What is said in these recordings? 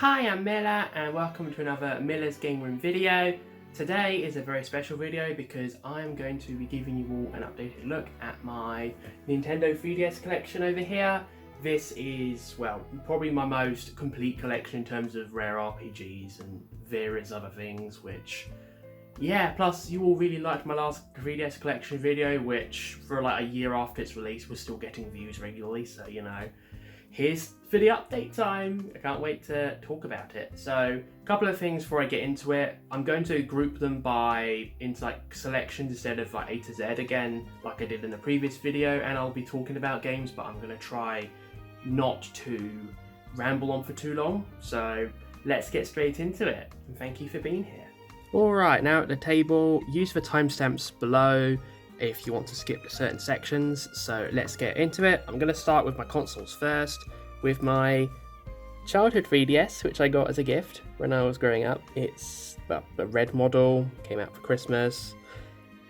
Hi, I'm Milla and welcome to another Milla's Game Room video. Today is a very special video because I'm going to be giving you all an updated look at my Nintendo 3DS collection over here. This is, well, probably my most complete collection in terms of rare RPGs and various other things, which, yeah, plus you all really liked my last 3DS collection video, which for like a year after its release was still getting views regularly, so you know. Here's for the update time. I can't wait to talk about it. So, a couple of things before I get into it. I'm going to group them into like selections instead of like A to Z again, like I did in the previous video, and I'll be talking about games, but I'm going to try not to ramble on for too long. So, let's get straight into it, and thank you for being here. Alright, now at the table, use the timestamps below if you want to skip certain sections, so let's get into it. I'm going to start with my consoles first, with my childhood 3DS, which I got as a gift when I was growing up. It's, well, the red model, came out for Christmas.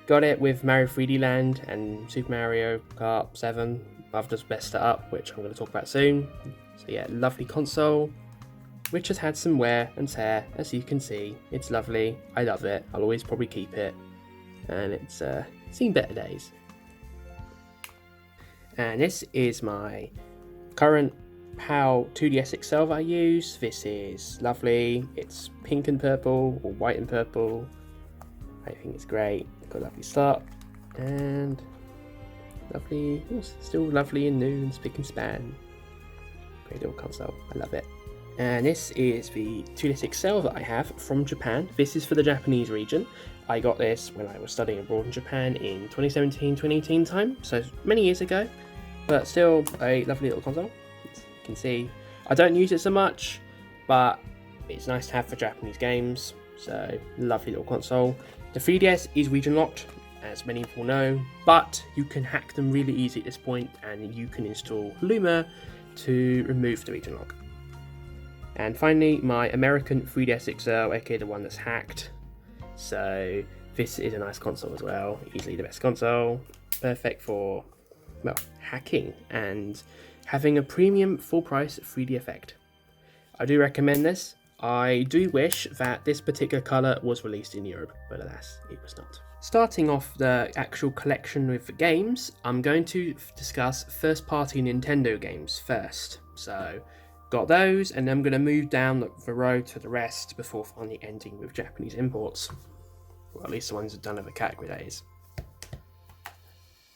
Got it with Mario 3D Land and Super Mario Kart 7. I've just messed it up, which I'm going to talk about soon. So yeah, lovely console, which has had some wear and tear, as you can see. It's lovely, I love it, I'll always probably keep it, and it's seen better days. And this is my current PAL 2DS XL that I use. This is lovely. It's pink and purple, or white and purple. I think it's great. Got a lovely start and lovely, still lovely and new and spick and span. Great little console. I love it. And this is the 2DS XL that I have from Japan. This is for the Japanese region. I got this when I was studying abroad in Japan in 2017-2018 time, so many years ago, but still a lovely little console. As you can see, I don't use it so much, but it's nice to have for Japanese games, so lovely little console. The 3DS is region locked, as many people know, but you can hack them really easy at this point, and you can install Luma to remove the region lock. And finally, my American 3DS XL, aka the one that's hacked. So this is a nice console as well, easily the best console, perfect for, well, hacking and having a premium full price 3D effect. I do recommend this. I do wish that this particular colour was released in Europe, but alas, it was not. Starting off the actual collection with the games, I'm going to discuss first party Nintendo games first. So got those, and I'm going to move down the road to the rest before finally ending with Japanese imports. Well, at least the ones that done of a category, that is.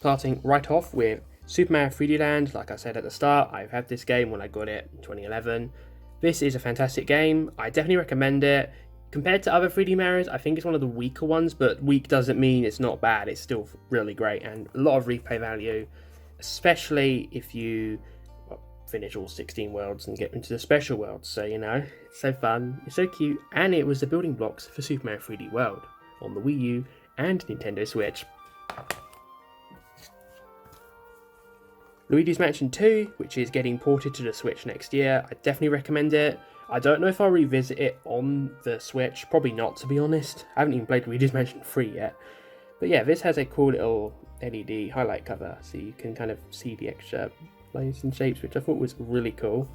Starting right off with Super Mario 3D Land. Like I said at the start, I've had this game when I got it in 2011. This is a fantastic game. I definitely recommend it. Compared to other 3D Marios, I think it's one of the weaker ones, but weak doesn't mean it's not bad. It's still really great and a lot of replay value, especially if you finish all 16 worlds and get into the special worlds. So, you know, it's so fun, it's so cute, and it was the building blocks for Super Mario 3D World on the Wii U and Nintendo Switch. Luigi's Mansion 2, which is getting ported to the Switch next year. I definitely recommend it. I don't know if I'll revisit it on the Switch, probably not, to be honest. I haven't even played Luigi's Mansion 3 yet. But yeah, this has a cool little LED highlight cover, so you can kind of see the extra lines and shapes, which I thought was really cool.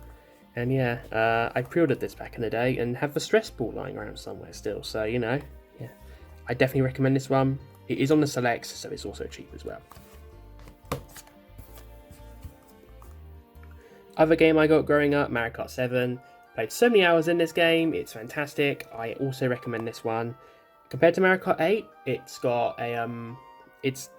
And yeah, I pre-ordered this back in the day and have the stress ball lying around somewhere still, so you know, yeah, I definitely recommend this one. It is on the selects, so it's also cheap as well. Other game I got growing up, Mario Kart 7. Played so many hours in this game, it's fantastic. I also recommend this one. Compared to Mario Kart 8, it's got a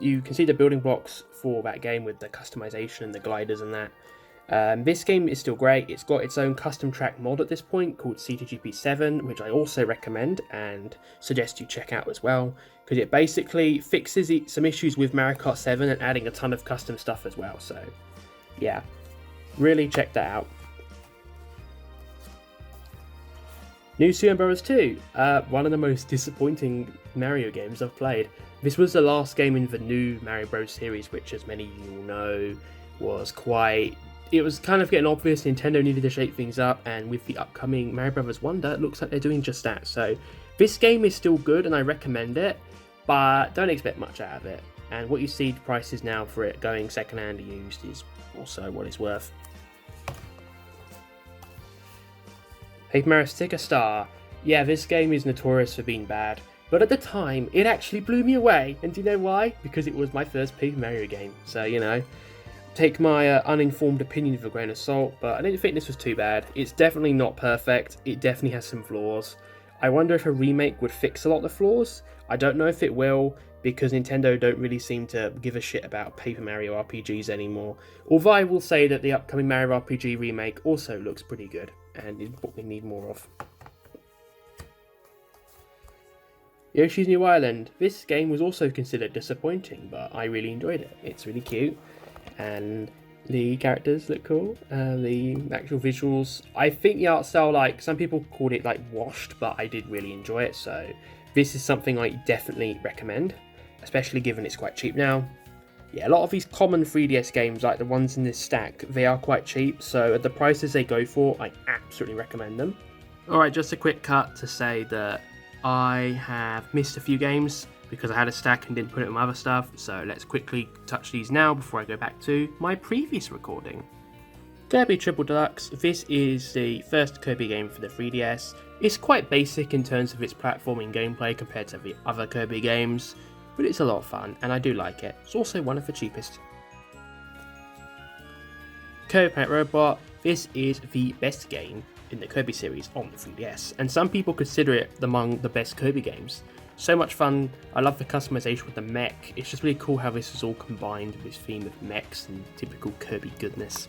you can see the building blocks for that game with the customization and the gliders and that. This game is still great. It's got its own custom track mod at this point called C2GP 7, which I also recommend and suggest you check out as well, because it basically fixes some issues with Mario Kart 7 and adding a ton of custom stuff as well. So yeah, really check that out. New Super Mario Bros. 2, one of the most disappointing Mario games I've played. This was the last game in the new Mario Bros. Series, which, as many of you will know, was it was kind of getting obvious Nintendo needed to shake things up, and with the upcoming Mario Bros. Wonder, it looks like they're doing just that. So this game is still good, and I recommend it, but don't expect much out of it. And what you see the prices now for it going secondhand or used is also what it's worth. Paper Mario Sticker Star. Yeah, this game is notorious for being bad, but at the time, it actually blew me away. And do you know why? Because it was my first Paper Mario game. So, you know, take my uninformed opinion with a grain of salt, but I didn't think this was too bad. It's definitely not perfect. It definitely has some flaws. I wonder if a remake would fix a lot of the flaws. I don't know if it will, because Nintendo don't really seem to give a shit about Paper Mario RPGs anymore. Although I will say that the upcoming Mario RPG remake also looks pretty good, and is what we need more of. Yoshi's New Island. This game was also considered disappointing, but I really enjoyed it. It's really cute, and the characters look cool. The actual visuals, I think the art style, like, some people called it like washed, but I did really enjoy it, so this is something I definitely recommend, especially given it's quite cheap now. Yeah, a lot of these common 3DS games, like the ones in this stack, they are quite cheap, so at the prices they go for, I absolutely recommend them. Alright, just a quick cut to say that I have missed a few games because I had a stack and didn't put it in my other stuff, so let's quickly touch these now before I go back to my previous recording. Kirby Triple Deluxe. This is the first Kirby game for the 3DS. It's quite basic in terms of its platforming gameplay compared to the other Kirby games, but it's a lot of fun and I do like it. It's also one of the cheapest. Kirby Planet Robobot. This is the best game in the Kirby series on the 3DS, and some people consider it among the best Kirby games. So much fun. I love the customization with the mech. It's just really cool how this is all combined with this theme of mechs and typical Kirby goodness.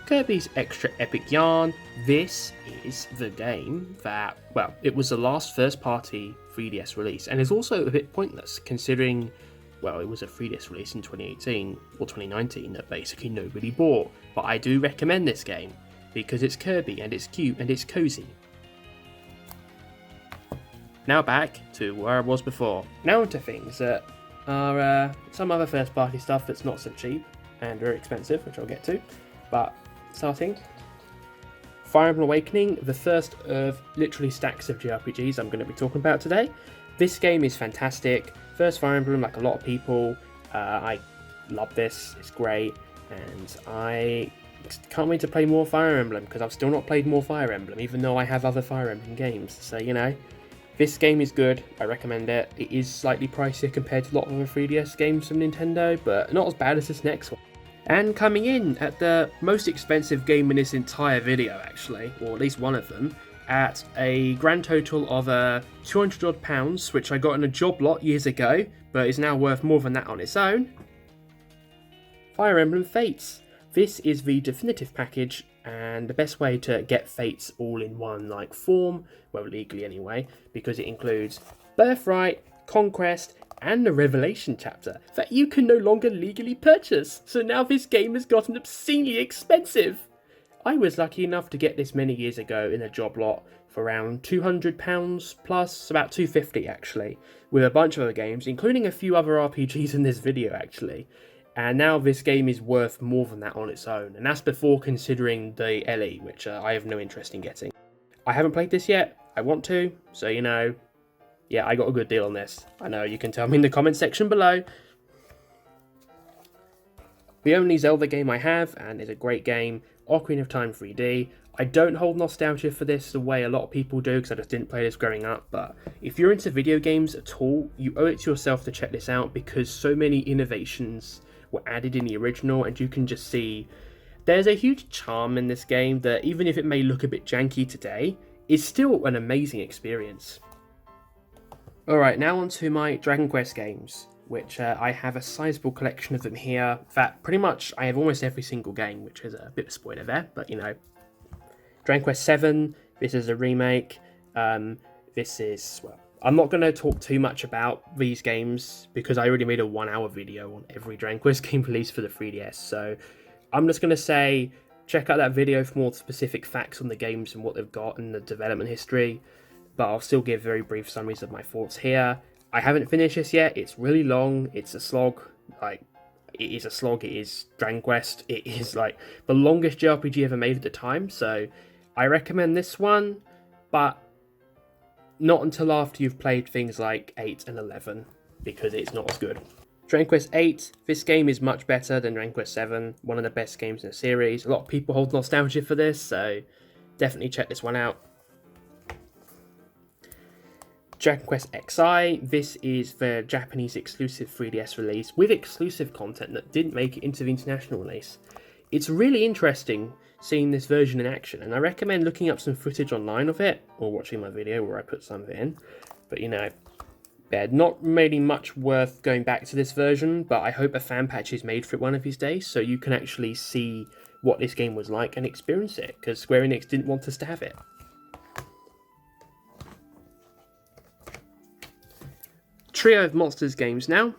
Kirby's Extra Epic Yarn. This is the game that, well, it was the last first-party 3DS release, and is also a bit pointless considering, well, it was a 3DS release in 2018 or 2019 that basically nobody bought. But I do recommend this game because it's Kirby and it's cute and it's cozy. Now back to where I was before. Now onto things that are some other first-party stuff that's not so cheap and very expensive, which I'll get to. But starting, Fire Emblem Awakening, the first of literally stacks of JRPGs I'm going to be talking about today. This game is fantastic. First Fire Emblem, like a lot of people. I love this. It's great, and I can't wait to play more Fire Emblem because I've still not played more Fire Emblem, even though I have other Fire Emblem games. So, you know, this game is good. I recommend it. It is slightly pricier compared to a lot of other 3DS games from Nintendo, but not as bad as this next one. And coming in at the most expensive game in this entire video, actually, or at least one of them, at a grand total of £200 odd, which I got in a job lot years ago, but is now worth more than that on its own. Fire Emblem Fates. This is the definitive package, and the best way to get Fates all in one like form, well, legally anyway, because it includes Birthright, Conquest, and the Revelation chapter that you can no longer legally purchase. So now this game has gotten obscenely expensive. I was lucky enough to get this many years ago in a job lot for around £200 plus, about £250 actually, with a bunch of other games, including a few other RPGs in this video actually. And now this game is worth more than that on its own, and that's before considering the LE, which I have no interest in getting. I haven't played this yet, I want to, so you know, yeah, I got a good deal on this. I know, you can tell me in the comment section below. The only Zelda game I have, and is a great game, Ocarina of Time 3D. I don't hold nostalgia for this the way a lot of people do, because I just didn't play this growing up, but if you're into video games at all, you owe it to yourself to check this out, because so many innovations were added in the original, and you can just see there's a huge charm in this game that, even if it may look a bit janky today, is still an amazing experience. Alright, now on to my Dragon Quest games, which I have a sizable collection of them here. In fact, pretty much I have almost every single game, which is a bit of a spoiler there, but you know. Dragon Quest VII, this is a remake. This is, well, I'm not going to talk too much about these games because I already made a 1-hour video on every Dragon Quest game released for the 3DS, so I'm just going to say check out that video for more specific facts on the games and what they've got and the development history, but I'll still give very brief summaries of my thoughts here. I haven't finished this yet, it's really long, it's a slog, like, it is a slog, it is Dragon Quest, it is like the longest JRPG ever made at the time, so I recommend this one, but not until after you've played things like 8 and 11, because it's not as good. Dragon Quest VIII, this game is much better than Dragon Quest VII, one of the best games in the series. A lot of people hold nostalgia for this, so definitely check this one out. Dragon Quest XI, this is the Japanese exclusive 3DS release with exclusive content that didn't make it into the international release. It's really interesting seeing this version in action, and I recommend looking up some footage online of it, or watching my video where I put some of it in. But you know, yeah, not really much worth going back to this version, but I hope a fan patch is made for it one of these days, so you can actually see what this game was like and experience it, because Square Enix didn't want us to have it. Trio of Monsters games now.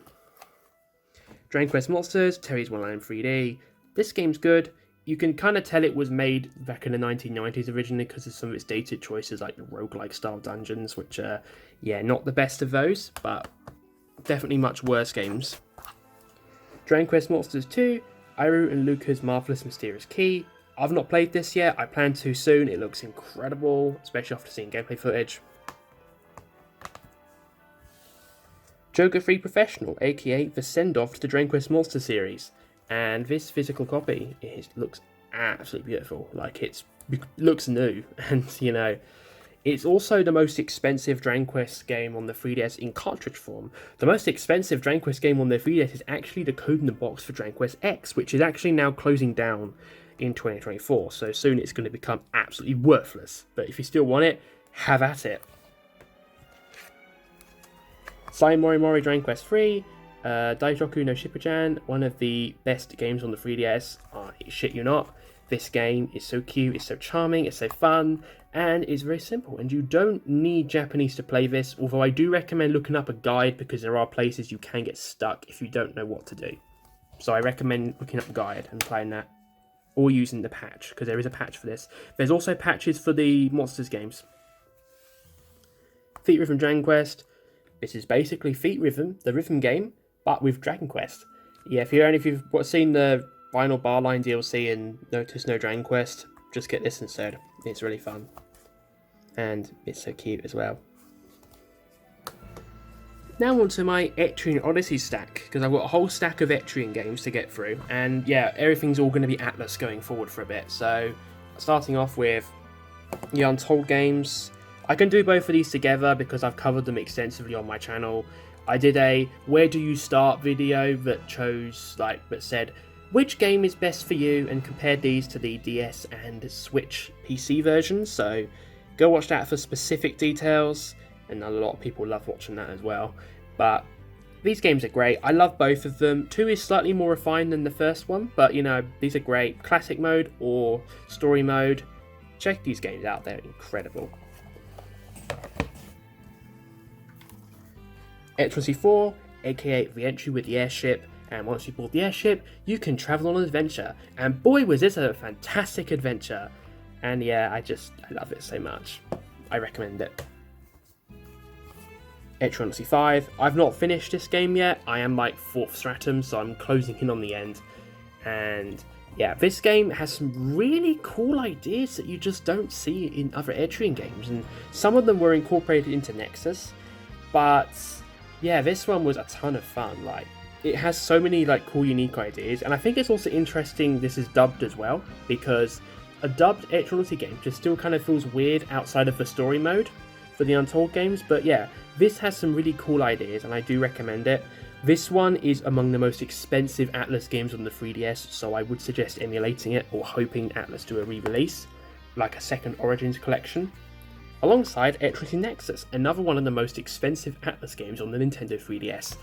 Dragon Quest Monsters, Terry's Wonderland 3D. This game's good. You can kind of tell it was made back in the 1990s originally because of some of its dated choices, like the roguelike style dungeons, which are, yeah, not the best of those, but definitely much worse games. Dragon Quest Monsters 2, Iru and Luca's Marvelous Mysterious Key. I've not played this yet. I plan to soon. It looks incredible, especially after seeing gameplay footage. Joker 3 Professional, aka the send-off to the Dragon Quest Monster series. And this physical copy looks absolutely beautiful. Like, it looks new, and you know, it's also the most expensive Dragon Quest game on the 3DS in cartridge form. The most expensive Dragon Quest game on the 3DS is actually the code in the box for Dragon Quest X, which is actually now closing down in 2024. So soon it's going to become absolutely worthless. But if you still want it, have at it. Sai Mori Mori Dragon Quest 3. Daijoku no Shippujan, one of the best games on the 3DS. Shit you not. This game is so cute, it's so charming, it's so fun, and it's very simple. And you don't need Japanese to play this, although I do recommend looking up a guide because there are places you can get stuck if you don't know what to do. So I recommend looking up a guide and playing that, or using the patch, because there is a patch for this. There's also patches for the Monsters games. Feet Rhythm Dragon Quest. This is basically Feet Rhythm, the rhythm game, but with Dragon Quest. Yeah, if you've seen the Vinyl Barline DLC and noticed no Dragon Quest, just get this instead. It's really fun. And it's so cute as well. Now on to my Etrian Odyssey stack, because I've got a whole stack of Etrian games to get through. And yeah, everything's all going to be Atlus going forward for a bit. So, starting off with the Untold games. I can do both of these together because I've covered them extensively on my channel. I did a where do you start video that said which game is best for you and compared these to the DS and Switch PC versions. So go watch that for specific details, and a lot of people love watching that as well. But these games are great. I love both of them. 2 is slightly more refined than the first one, but you know, these are great. Classic mode or story mode. Check these games out, they're incredible. Etrian Odyssey IV, aka re-entry with the airship, and once you board the airship, you can travel on an adventure. And boy was this a fantastic adventure. And yeah, I love it so much. I recommend it. Etrian Odyssey V, I've not finished this game yet. I am like 4th stratum, so I'm closing in on the end. And yeah, this game has some really cool ideas that you just don't see in other Etrian games. And some of them were incorporated into Nexus, but yeah, this one was a ton of fun. Like, it has so many like cool, unique ideas, and I think it's also interesting this is dubbed as well, because a dubbed Etrian Odyssey game just still kind of feels weird outside of the story mode for the Untold games. But yeah, this has some really cool ideas, and I do recommend it. This one is among the most expensive Atlus games on the 3DS, so I would suggest emulating it or hoping Atlus do a re-release, like a second Origins collection. Alongside Etrian Nexus, another one of the most expensive Atlus games on the Nintendo 3DS.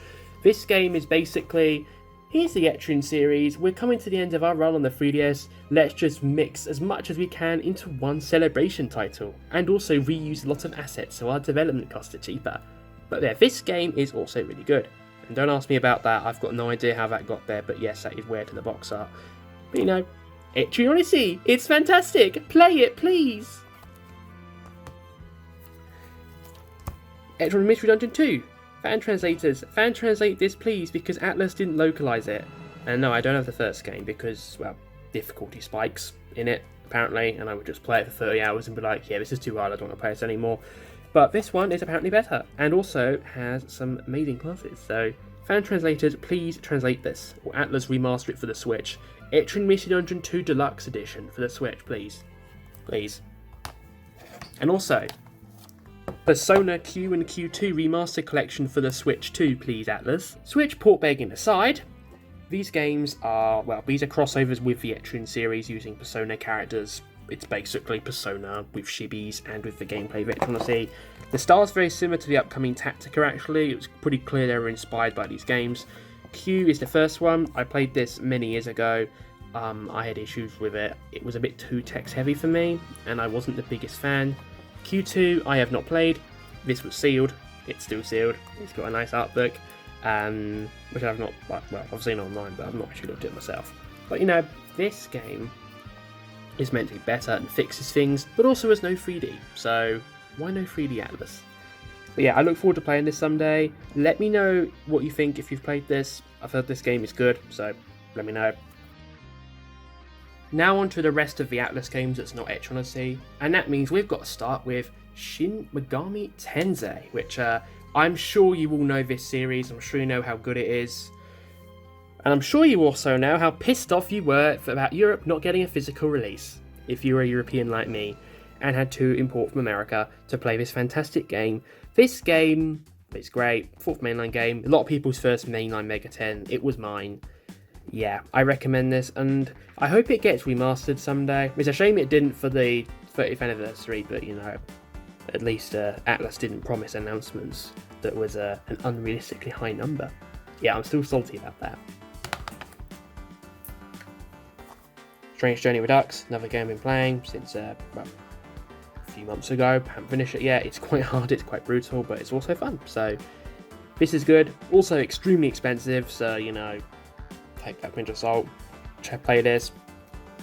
This game is basically, here's the Etrian series, we're coming to the end of our run on the 3DS, let's just mix as much as we can into one celebration title, and also reuse a lot of assets so our development costs are cheaper. But yeah, this game is also really good. And don't ask me about that, I've got no idea how that got there, but yes, that is where to the box art. But you know, Etrian Odyssey, it's fantastic, play it please! Etrian Mystery Dungeon 2. Fan translators, fan translate this please, because Atlus didn't localize it. And no, I don't have the first game because, well, difficulty spikes in it, apparently, and I would just play it for 30 hours and be like, yeah, this is too hard, I don't want to play this anymore. But this one is apparently better, and also has some amazing classes, so Fan translators, please translate this, or Atlus remaster it for the Switch. Etrian Mystery Dungeon 2 Deluxe Edition for the Switch, please. Please. And also, Persona Q and Q2 Remaster Collection for the Switch too, please, Atlus. Switch port begging aside, these games are, well, these are crossovers with the Etrian series using Persona characters. It's basically Persona with shibis and with the gameplay of Etrian Odyssey. The style is very similar to the upcoming Tactica actually. It was pretty clear they were inspired by these games. Q is the first one. I played this many years ago. I had issues with it. It was a bit too text heavy for me, and I wasn't the biggest fan. Q2 I have not played. This was sealed. It's still sealed. It's got a nice art book, which I've not, well, I've seen online, but I've not actually looked at it myself. But you know, this game is meant to be better and fixes things, but also has no 3D. So why no 3D Atlus? But yeah, I look forward to playing this someday. Let me know what you think if you've played this. I've heard this game is good, so let me know. Now on to the rest of the Atlus games that's not Etrian Odyssey, and that means we've got to start with Shin Megami Tensei, which I'm sure you all know this series, I'm sure you know how good it is, and I'm sure you also know how pissed off you were about Europe not getting a physical release, if you were a European like me, and had to import from America to play this fantastic game. This game is great, fourth mainline game, a lot of people's first mainline Mega 10, it was mine. Yeah, I recommend this, and I hope it gets remastered someday. It's a shame it didn't for the 30th anniversary, but you know, at least Atlus didn't promise announcements that was an unrealistically high number. Yeah, I'm still salty about that. Strange Journey Redux, another game I've been playing since well, a few months ago. Haven't finished it yet. It's quite hard, it's quite brutal, but it's also fun. So this is good. Also extremely expensive, so you know, take that pinch of salt. Play this.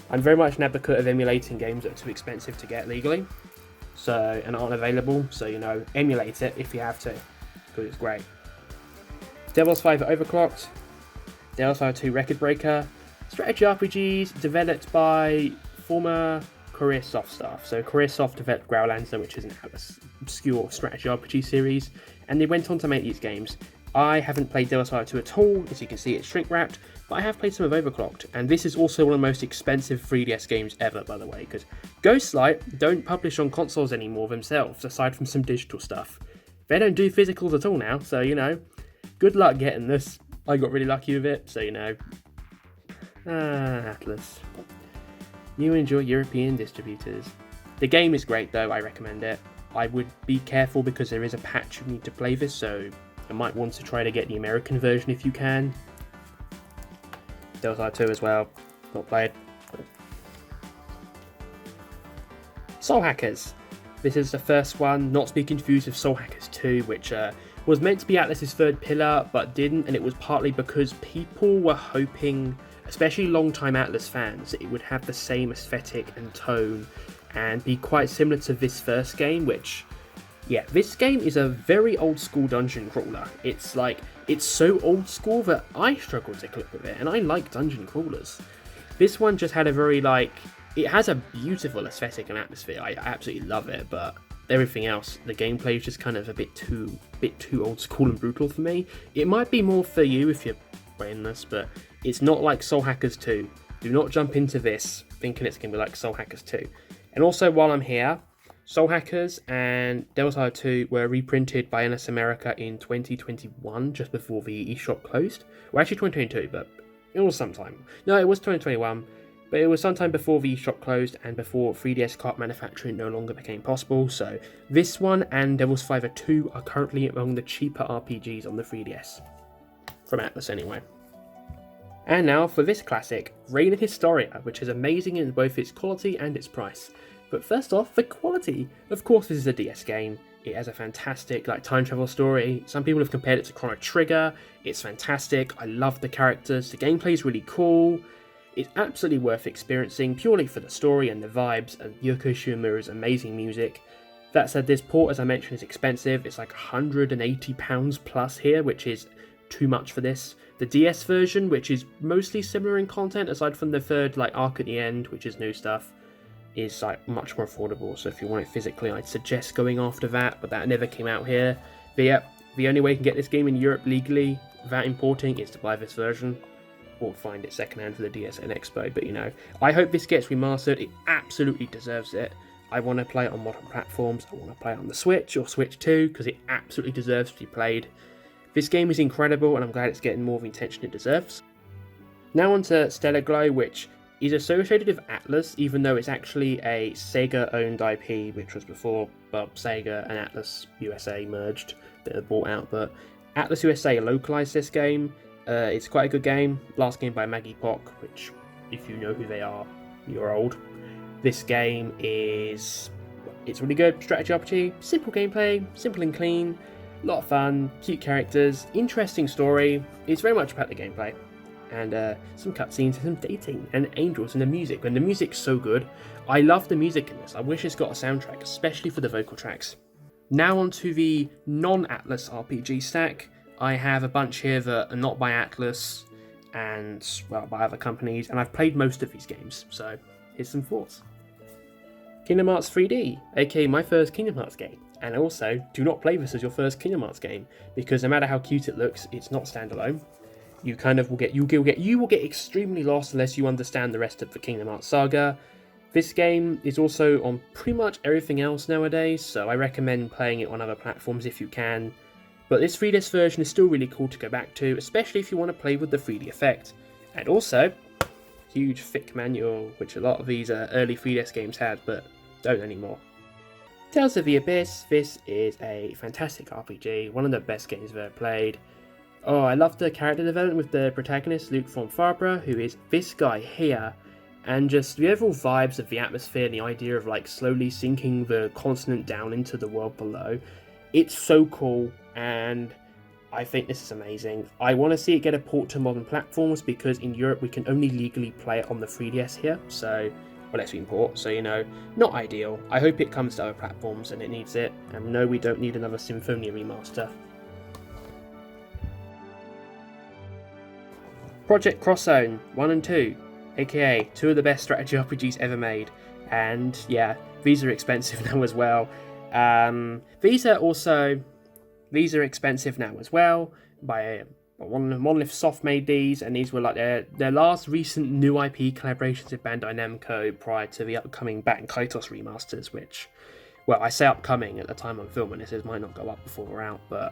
I'm very much an advocate of emulating games that are too expensive to get legally, so and aren't available. So you know, emulate it if you have to, because it's great. Devil's 5 Overclocked, Devil's 5 2 Record Breaker, strategy RPGs developed by former Careersoft staff. So Careersoft developed Growlancer, which is an obscure strategy RPG series, and they went on to make these games. I haven't played Devil's 5 2 at all, as you can see it's shrink wrapped, but I have played some of Overclocked, and this is also one of the most expensive 3DS games ever, by the way, because Ghostlight don't publish on consoles anymore themselves, aside from some digital stuff. They don't do physicals at all now, so you know, good luck getting this. I got really lucky with it, so you know. Atlus. You enjoy European distributors. The game is great though, I recommend it. I would be careful because there is a patch you need to play this, so you might want to try to get the American version if you can. Devil's 5 2 as well, not played. Soul Hackers. This is the first one, not to be confused with Soul Hackers 2, which was meant to be Atlus's third pillar, but didn't, and it was partly because people were hoping, especially long-time Atlus fans, that it would have the same aesthetic and tone, and be quite similar to this first game, which, yeah, this game is a very old-school dungeon crawler. It's like, it's so old-school that I struggle to click with it, and I like dungeon crawlers. This one just had a very, like, it has a beautiful aesthetic and atmosphere. I absolutely love it, but everything else, the gameplay is just kind of a bit too old school and brutal for me. It might be more for you if you're playing this, but it's not like Soul Hackers 2. Do not jump into this thinking it's going to be like Soul Hackers 2. And also, while I'm here, Soul Hackers and Devil's 5 2 were reprinted by NS America in 2021, just before the eShop closed. Well, actually 2022, but it was sometime. No, it was 2021. But it was sometime before the eShop closed and before 3DS cart manufacturing no longer became possible, so this one and Devil's 5 2 are currently among the cheaper RPGs on the 3DS. From Atlus anyway. And now for this classic, Reign of Historia, which is amazing in both its quality and its price. But first off, the quality. Of course this is a DS game. It has a fantastic time travel story. Some people have compared it to Chrono Trigger. It's fantastic. I love the characters. The gameplay is really cool. It's absolutely worth experiencing purely for the story and the vibes and Yoko Shimomura's amazing music. That said, this port, as I mentioned, is expensive. It's like £180 plus here, which is too much for this. The DS version, which is mostly similar in content, aside from the third arc at the end, which is new stuff, is much more affordable. So if you want it physically, I'd suggest going after that, but that never came out here. But yeah, the only way you can get this game in Europe legally without importing is to buy this version, or find it secondhand for the DSN Expo, but you know, I hope this gets remastered. It absolutely deserves it. I want to play it on modern platforms. I want to play it on the Switch or Switch 2 because it absolutely deserves to be played. This game is incredible and I'm glad it's getting more of the attention it deserves. Now on to Stellar Glow, which is associated with Atlus, even though it's actually a Sega-owned IP, which was before Sega and Atlus USA merged, they were bought out, but Atlus USA localized this game. It's quite a good game. Last game by Maggie Pock, which, if you know who they are, you're old. This game it's really good. Strategy RPG, simple gameplay, simple and clean, a lot of fun, cute characters, interesting story. It's very much about the gameplay. And some cutscenes, some dating, and angels, and the music. And the music's so good. I love the music in this. I wish it's got a soundtrack, especially for the vocal tracks. Now onto the non-Atlus RPG stack. I have a bunch here that are not by Atlus, and, well, by other companies, and I've played most of these games, so here's some thoughts. Kingdom Hearts 3D, aka my first Kingdom Hearts game. And also, do not play this as your first Kingdom Hearts game, because no matter how cute it looks, it's not standalone. You will get extremely lost unless you understand the rest of the Kingdom Hearts saga. This game is also on pretty much everything else nowadays, so I recommend playing it on other platforms if you can. But this 3DS version is still really cool to go back to, especially if you want to play with the 3D effect. And also, huge thick manual, which a lot of these early 3DS games had, but don't anymore. Tales of the Abyss, this is a fantastic RPG, one of the best games I've ever played. Oh, I love the character development with the protagonist, Luke von Farbra, who is this guy here, and just the overall vibes of the atmosphere and the idea of like slowly sinking the continent down into the world below. It's so cool, and I think this is amazing. I want to see it get a port to modern platforms because in Europe we can only legally play it on the 3DS here, so, well, let's import, so you know, not ideal. I hope it comes to other platforms and it needs it, and no, we don't need another Symphonia remaster. Project Cross Zone 1 and 2, aka two of the best strategy RPGs ever made, and yeah, these are expensive now as well. These are expensive now as well. By Monolith Soft made these, and these were like their last recent new IP collaborations with Bandai Namco prior to the upcoming Bat and Kaitos remasters, which, well, I say upcoming at the time I'm filming this, it might not go up before we're out, but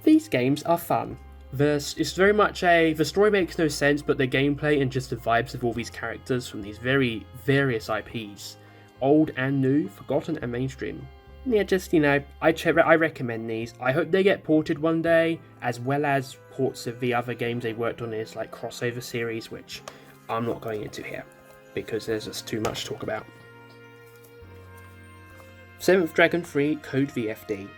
these games are fun. It's very much the story makes no sense, but the gameplay and just the vibes of all these characters from these very various IPs, old and new, forgotten and mainstream. Yeah, just, you know, I recommend these. I hope they get ported one day, as well as ports of the other games they worked on in this like crossover series, which I'm not going into here, because there's just too much to talk about. 7th Dragon 3 Code VFD.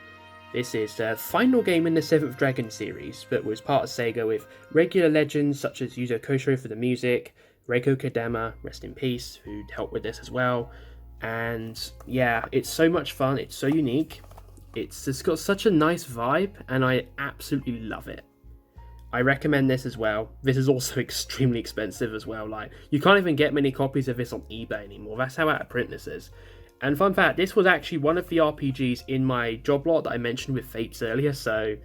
This is the final game in the 7th Dragon series, that was part of Sega with regular legends such as Yuzo Koshiro for the music, Reiko Kodama, rest in peace, who helped with this as well. And yeah, it's so much fun, it's so unique, it's just got such a nice vibe, and I absolutely love it. I recommend this as well. This is also extremely expensive as well, like, you can't even get many copies of this on eBay anymore, that's how out of print this is. And fun fact, this was actually one of the RPGs in my job lot that I mentioned with Fates earlier, so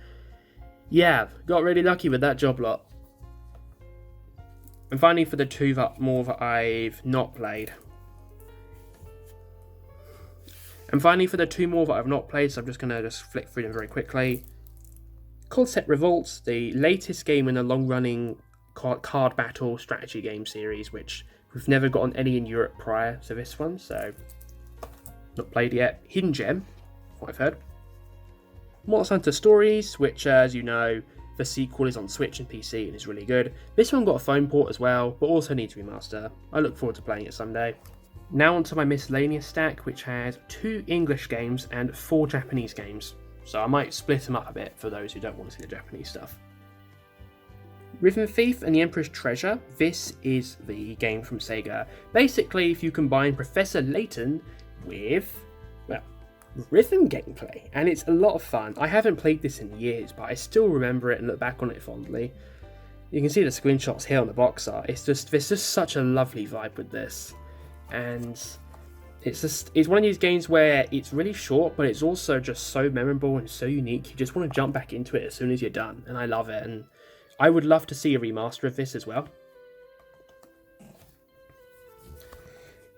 yeah, got really lucky with that job lot. And finally for the two that I've not played. And finally, for the two more that I've not played, so I'm just going to flick through them very quickly. Concept Revolts, the latest game in the long-running card battle strategy game series, which we've never gotten any in Europe prior to this one, so not played yet. Hidden Gem, what I've heard. Monster Hunter Stories, which, as you know, the sequel is on Switch and PC and is really good. This one got a phone port as well, but also needs remaster. I look forward to playing it someday. Now onto my miscellaneous stack, which has 2 English games and 4 Japanese games. So I might split them up a bit for those who don't want to see the Japanese stuff. Rhythm Thief and the Emperor's Treasure. This is the game from Sega. Basically, if you combine Professor Layton with, well, rhythm gameplay, and it's a lot of fun. I haven't played this in years, but I still remember it and look back on it fondly. You can see the screenshots here on the box art. There's just such a lovely vibe with this. And it's one of these games where it's really short, but it's also just so memorable and so unique. You just want to jump back into it as soon as you're done, and I love it. And I would love to see a remaster of this as well.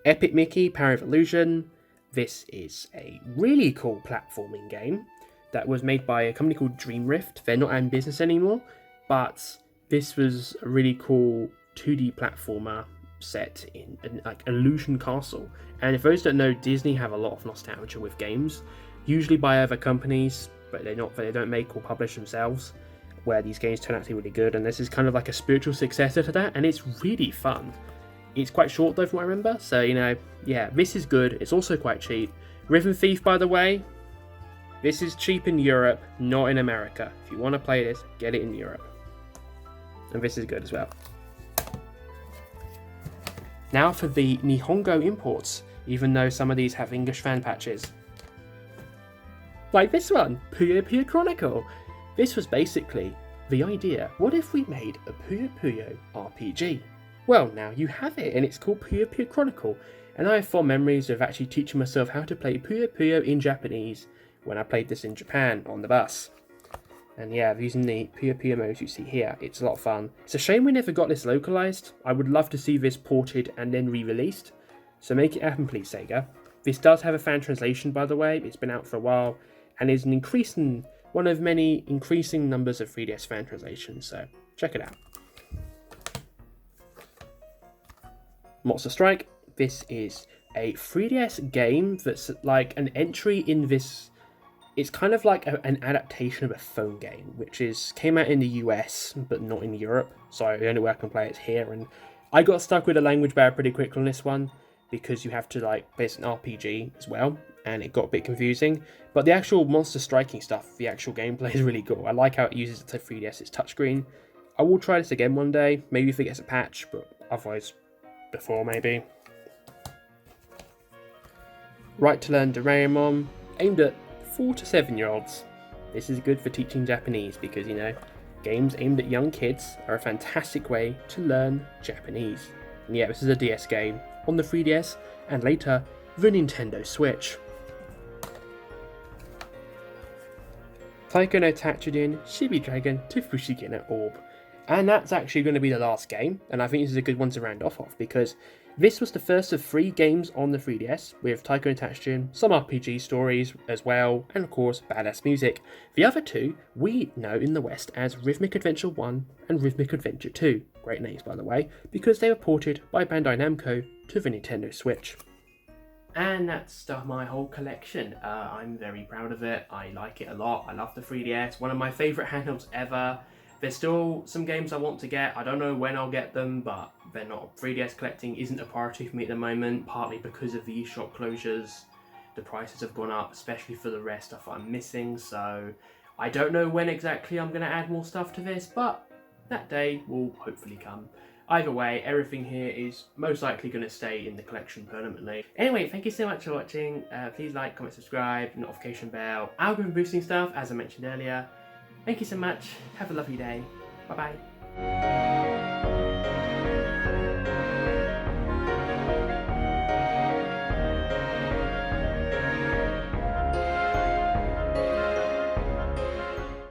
Epic Mickey Power of Illusion. This is a really cool platforming game that was made by a company called Dream Rift. They're not in business anymore, but this was a really cool 2D platformer set in like Illusion Castle. And if those don't know, Disney have a lot of nostalgia with games, usually by other companies, but they don't make or publish themselves, where these games turn out to be really good. And this is kind of like a spiritual successor to that, and it's really fun. It's quite short though, from what I remember, so yeah, this is good. It's also quite cheap. Rhythm Thief, by the way, this is cheap in Europe, not in America. If you want to play this, get it in Europe. And this is good as well. Now for the Nihongo imports, even though some of these have English fan patches. Like this one, Puyo Puyo Chronicle. This was basically the idea, what if we made a Puyo Puyo RPG? Well, now you have it, and it's called Puyo Puyo Chronicle, and I have fond memories of actually teaching myself how to play Puyo Puyo in Japanese when I played this in Japan on the bus. And yeah, using the Puyo Puyo modes you see here, it's a lot of fun. It's a shame we never got this localized. I would love to see this ported and then re-released, so make it happen please, Sega. This does have a fan translation, by the way. It's been out for a while, and is one of many increasing numbers of 3DS fan translations, so check it out. Monster Strike. This is a 3DS game that's like an entry in this. It's kind of like an adaptation of a phone game, which came out in the US but not in Europe. So the only way I can play it is here, and I got stuck with a language barrier pretty quick on this one because you have to like base an RPG as well, and it got a bit confusing. But the actual monster striking stuff, the actual gameplay is really cool. I like how it uses the 3DS's touchscreen. I will try this again one day, maybe if it gets a patch, but otherwise before maybe. Right to Learn Doraemon, aimed at 4 to 7 year olds. This is good for teaching Japanese because, games aimed at young kids are a fantastic way to learn Japanese. And yeah, this is a DS game on the 3DS and later the Nintendo Switch. Taiko no Tatsujin Shibi Dragon to Fushigina Orb. And that's actually going to be the last game, and I think this is a good one to round off of, because this was the first of 3 games on the 3DS, with Taiko no Tatsujin, some RPG stories as well, and of course, badass music. The other 2 we know in the West as Rhythmic Adventure 1 and Rhythmic Adventure 2, great names by the way, because they were ported by Bandai Namco to the Nintendo Switch. And that's my whole collection. I'm very proud of it, I like it a lot, I love the 3DS, one of my favourite handhelds ever. There's still some games I want to get. I don't know when I'll get them, but they're not. 3DS collecting isn't a priority for me at the moment, partly because of the eShop closures. The prices have gone up, especially for the rare stuff I'm missing, so I don't know when exactly I'm going to add more stuff to this, but that day will hopefully come. Either way, everything here is most likely going to stay in the collection permanently. Anyway, thank you so much for watching. Please like, comment, subscribe, notification bell, algorithm boosting stuff, as I mentioned earlier. Thank you so much. Have a lovely day. Bye bye.